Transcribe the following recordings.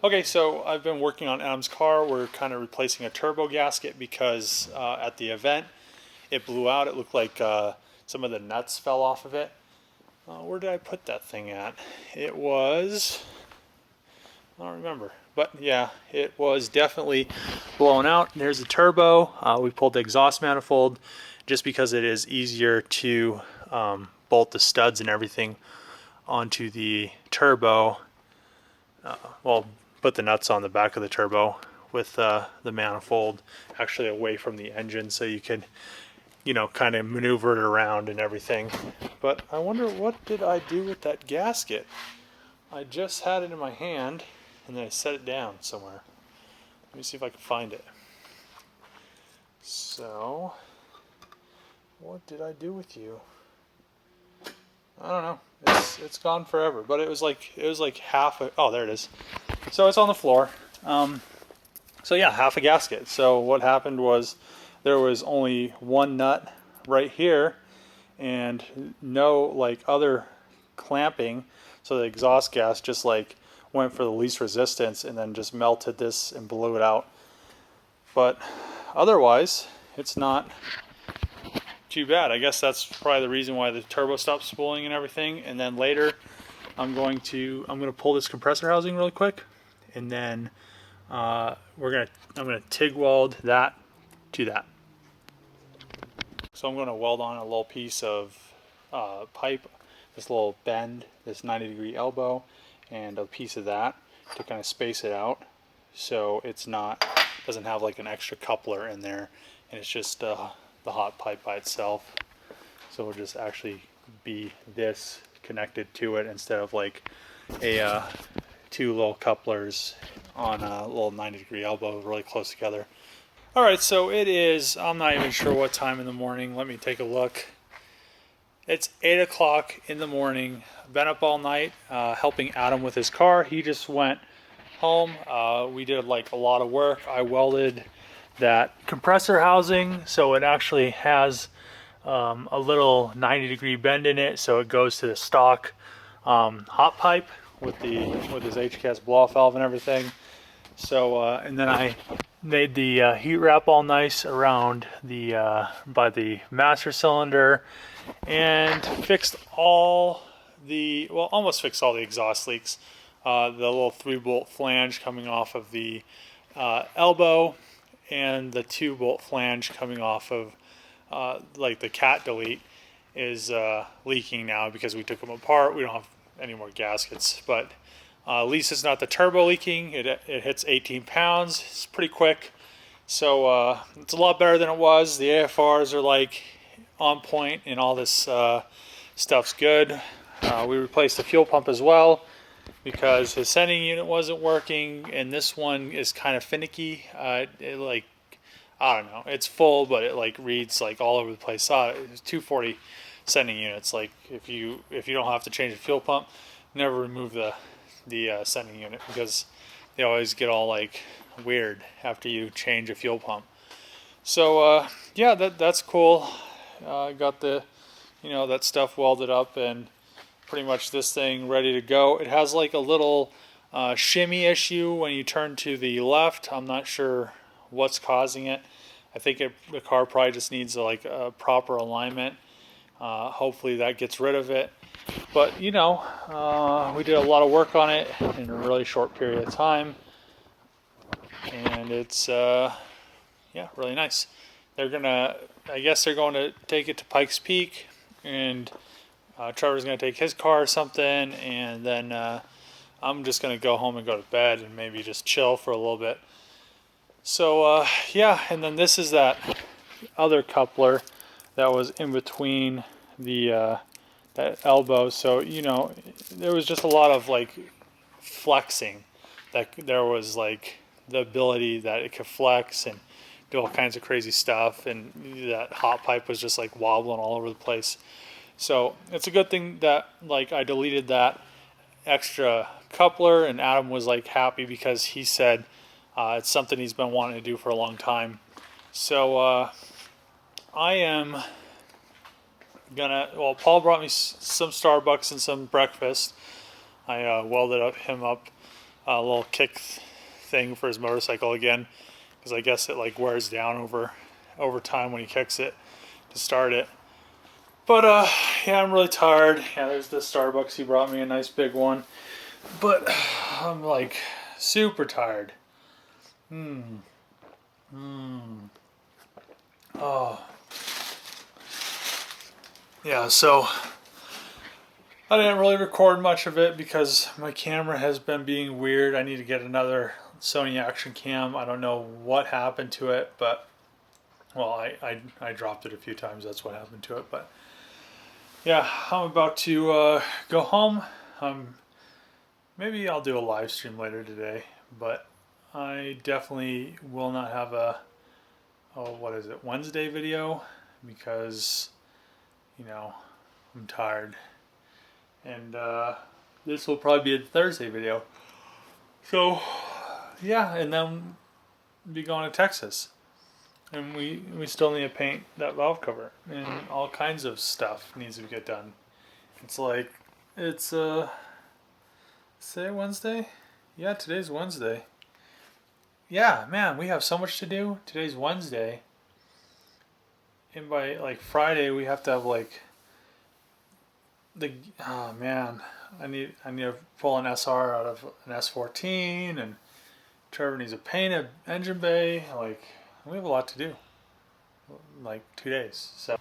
Okay, so I've been working on Adam's car. We're kind of replacing a turbo gasket because at the event it blew out. It looked like some of the nuts fell off of it. Where did I put that thing at? It was, I don't remember. But yeah, it was definitely blown out. There's the turbo. We pulled the exhaust manifold just because it is easier to bolt the studs and everything onto the turbo. Well, put the nuts on the back of the turbo with the manifold actually away from the engine so you can, kind of maneuver it around and everything. But I wonder, what did I do with that gasket? I just had it in my hand and then I set it down somewhere. Let me see if I can find it. So, what did I do with you? I don't know. It's gone forever. But it was like half a, oh, there it is. So it's on the floor. So yeah, half a gasket. So what happened was there was only one nut right here and no like other clamping. So the exhaust gas just like went for the least resistance and then just melted this and blew it out. But otherwise, it's not too bad. I guess that's probably the reason why the turbo stopped spooling and everything. And then later, I'm going to pull this compressor housing really quick, and then I'm gonna TIG weld that to that. So I'm going to weld on a little piece of pipe, this little bend, this 90-degree elbow, and a piece of that to kind of space it out, so it's not doesn't have like an extra coupler in there, and it's just the hot pipe by itself. So it'll just actually be this connected to it instead of like a two little couplers on a little 90-degree elbow really close together. All right, so it is, I'm not even sure what time in the morning. Let me take a look. It's 8 o'clock in the morning. Been up all night helping Adam with his car. He just went home. We did like a lot of work. I welded that compressor housing so it actually has a little 90-degree bend in it, so it goes to the stock hot pipe with his HCAS blow-off valve and everything. So and then I made the heat wrap all nice around the by the master cylinder, and fixed all the, well, almost fixed all the exhaust leaks. The little 3-bolt flange coming off of the elbow, and the 2-bolt flange coming off of like the cat delete is leaking now because we took them apart. We don't have any more gaskets, but at least it's not the turbo leaking. It hits 18 pounds. It's pretty quick. So it's a lot better than it was. The AFRs are like on point and all this stuff's good. We replaced the fuel pump as well because his sending unit wasn't working, and this one is kind of finicky. It like, I don't know, it's full, but it like reads like all over the place. It's 240 sending units. Like if you don't have to change the fuel pump, never remove the sending unit because they always get all like weird after you change a fuel pump. So yeah, that's cool. I got the that stuff welded up and pretty much this thing ready to go. It has like a little shimmy issue when you turn to the left. I'm not sure what's causing it. I think the car probably just needs like a proper alignment. Hopefully that gets rid of it. But we did a lot of work on it in a really short period of time, and it's yeah, really nice. I guess they're going to take it to Pikes Peak, and Trevor's going to take his car or something, and then I'm just going to go home and go to bed and maybe just chill for a little bit. So yeah, and then this is that other coupler that was in between the that elbow. So there was just a lot of like flexing. That there was like the ability that it could flex and do all kinds of crazy stuff, and that hot pipe was just like wobbling all over the place. So it's a good thing that like I deleted that extra coupler, and Adam was like happy because he said it's something he's been wanting to do for a long time. So I am well, Paul brought me some Starbucks and some breakfast. I welded him up little kick thing for his motorcycle again, because I guess it like wears down over time when he kicks it to start it. But yeah, I'm really tired. Yeah, there's the Starbucks. He brought me a nice big one, but I'm like super tired. Oh. Yeah, so I didn't really record much of it because my camera has been being weird. I need to get another Sony Action Cam. I don't know what happened to it, but well, I dropped it a few times. That's what happened to it. But yeah, I'm about to go home. Maybe I'll do a live stream later today, but I definitely will not have a Wednesday video, because you know I'm tired, and this will probably be a Thursday video. So yeah, and then be going to Texas, and we still need to paint that valve cover, and all kinds of stuff needs to get done. It's like it's today Wednesday? Yeah, today's Wednesday. Yeah, man, we have so much to do. Today's Wednesday, and by like Friday we have to have like oh man, I need to pull an SR out of an S14, and Trevor needs to paint an engine bay. Like, we have a lot to do. Like 2 days. So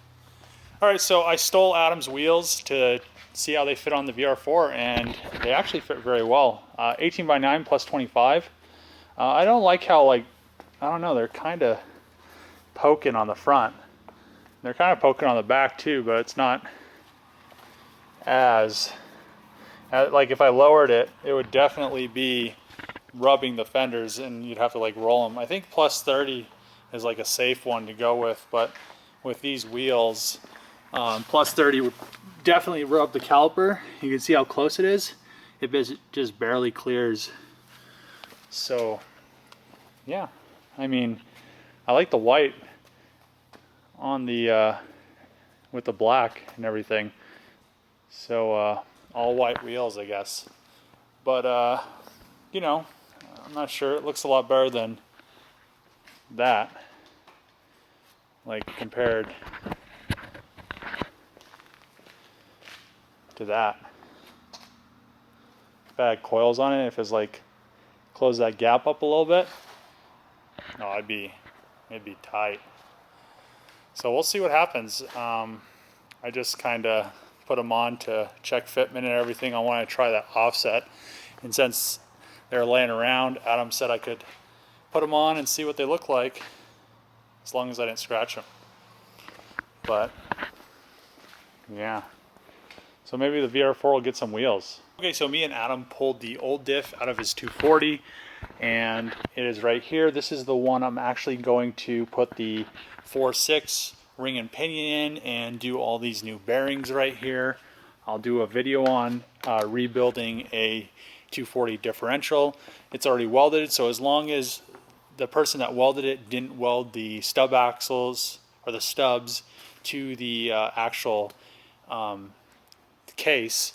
all right, so I stole Adam's wheels to see how they fit on the VR4, and they actually fit very well. 18 by 9 plus 25. I don't like how, like, I don't know, they're kind of poking on the front. They're kind of poking on the back too, but it's not as like if I lowered it, it would definitely be rubbing the fenders, and you'd have to like roll them. I think plus 30 is like a safe one to go with, but with these wheels, plus 30 would definitely rub the caliper. You can see how close it is. It just barely clears. So yeah, I mean, I like the white on the with the black and everything. So all white wheels, I guess. But you know, I'm not sure. It looks a lot better than that, like compared to that. If I had coils on it, if it's like close that gap up a little bit, no, it'd be tight. So we'll see what happens. I just kind of put them on to check fitment and everything. I wanted to try that offset, and since they're laying around, Adam said I could put them on and see what they look like, as long as I didn't scratch them. But yeah, so maybe the VR4 will get some wheels. Okay, so me and Adam pulled the old diff out of his 240, and it is right here. This is the one I'm actually going to put the 4.6 ring and pinion in and do all these new bearings right here. I'll do a video on rebuilding a 240 differential. It's already welded, so as long as the person that welded it didn't weld the stub axles or the stubs to the actual case,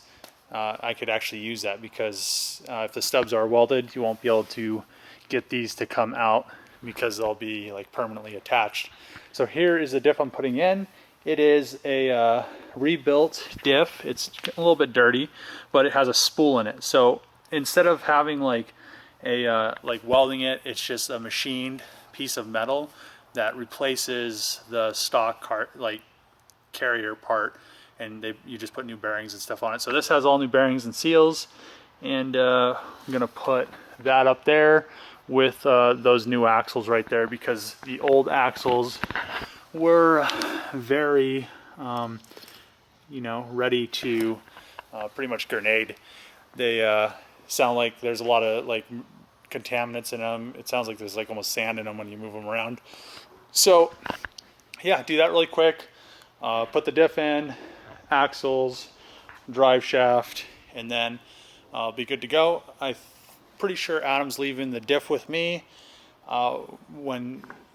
I could actually use that, because if the stubs are welded, you won't be able to get these to come out because they'll be like permanently attached. So here is the diff I'm putting in. It is a rebuilt diff. It's a little bit dirty, but it has a spool in it. So instead of having like a like welding it, it's just a machined piece of metal that replaces the stock carrier part, and you just put new bearings and stuff on it. So this has all new bearings and seals, and I'm gonna put that up there with those new axles right there, because the old axles were very you know, ready to pretty much grenade. They sound like there's a lot of like contaminants in them. It sounds like there's like almost sand in them when you move them around. So yeah, do that really quick. Put the diff in, axles, drive shaft, and then I'll be good to go. I'm pretty sure Adam's leaving the diff with me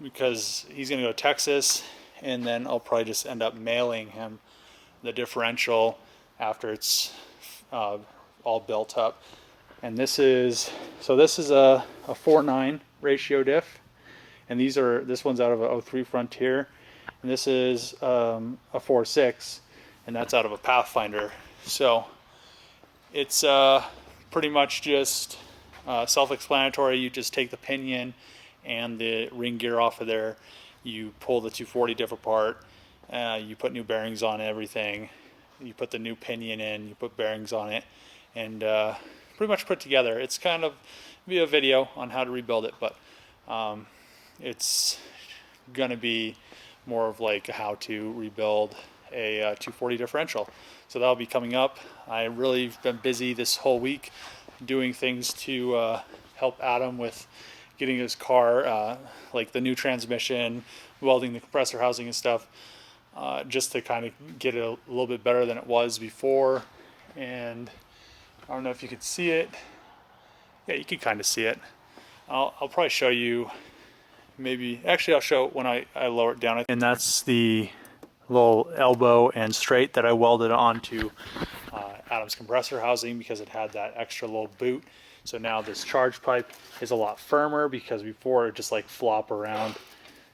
because he's gonna go to Texas, and then I'll probably just end up mailing him the differential after it's all built up. And this is a 4:9 ratio diff, and this one's out of a 03 Frontier, and this is a 4.6, and that's out of a Pathfinder. So it's pretty much just self-explanatory. You just take the pinion and the ring gear off of there, you pull the 240 diff apart, you put new bearings on everything, you put the new pinion in, you put bearings on it, and pretty much put together. It's kind of be a video on how to rebuild it, but it's gonna be more of like how to rebuild a 240 differential. So that'll be coming up. I really been busy this whole week doing things to help Adam with getting his car, like the new transmission, welding the compressor housing and stuff, just to kind of get it a little bit better than it was before. And I don't know if you could see it. Yeah, you can kind of see it. I'll probably show you, maybe, actually I'll show it when I lower it down. And that's the little elbow and straight that I welded onto Adam's compressor housing because it had that extra little boot. So now this charge pipe is a lot firmer because before it just like flop around.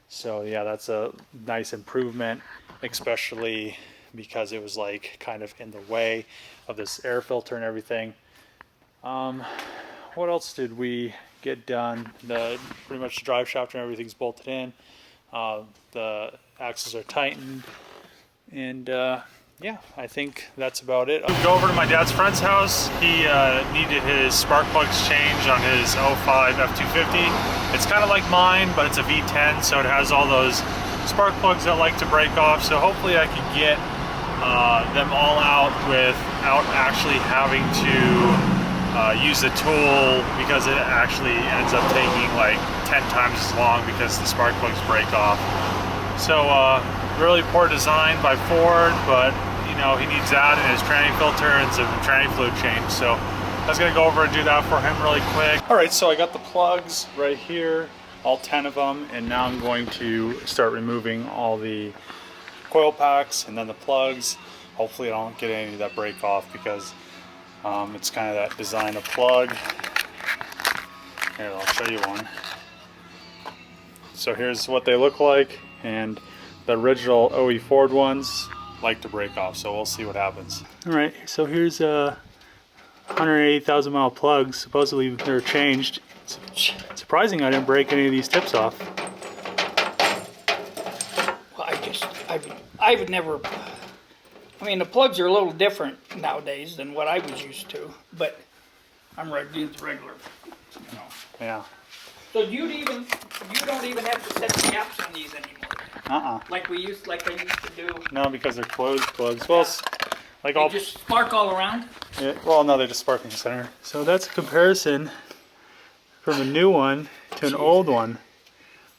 So yeah, that's a nice improvement, especially because it was like kind of in the way of this air filter and everything. What else did we get done? Pretty much the drive shaft and everything's bolted in. The axles are tightened, and yeah, I think that's about it. Go over to my dad's friend's house. He needed his spark plugs changed on his 05 F250. It's kind of like mine, but it's a V10, so it has all those spark plugs that like to break off. So hopefully I can get them all out without actually having to use the tool, because it actually ends up taking like 10 times as long because the spark plugs break off. So really poor design by Ford, but you know, he needs that and his tranny filter and some tranny fluid change. So I was gonna go over and do that for him really quick. All right, so I got the plugs right here, all 10 of them, and now I'm going to start removing all the coil packs and then the plugs. Hopefully I don't get any that break off, because it's kind of that design of plug. Here, I'll show you one. So here's what they look like, and the original OE Ford ones like to break off, so we'll see what happens. All right, so here's 180,000 mile plugs. Supposedly they're changed. It's surprising I didn't break any of these tips off. Well, I would never. I mean, the plugs are a little different nowadays than what I was used to, but I'm used regular. You know. Yeah. So you don't even have to set the caps on these anymore. Like I used to do. No, because they're closed plugs. Well, like they just spark all around. Yeah, well, no, they just spark in the center. So that's a comparison from a new one to an old one.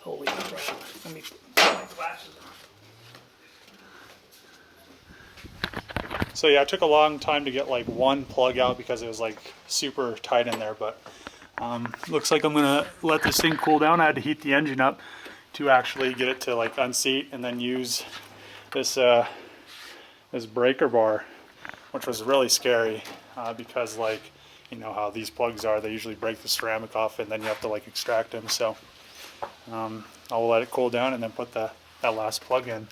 Holy crap! Let me put my glasses on. So yeah, it took a long time to get like one plug out because it was like super tight in there, but looks like I'm gonna let this thing cool down. I had to heat the engine up to actually get it to like unseat, and then use this this breaker bar, which was really scary because, like, you know how these plugs are, they usually break the ceramic off and then you have to like extract them. So I'll let it cool down and then put that last plug in.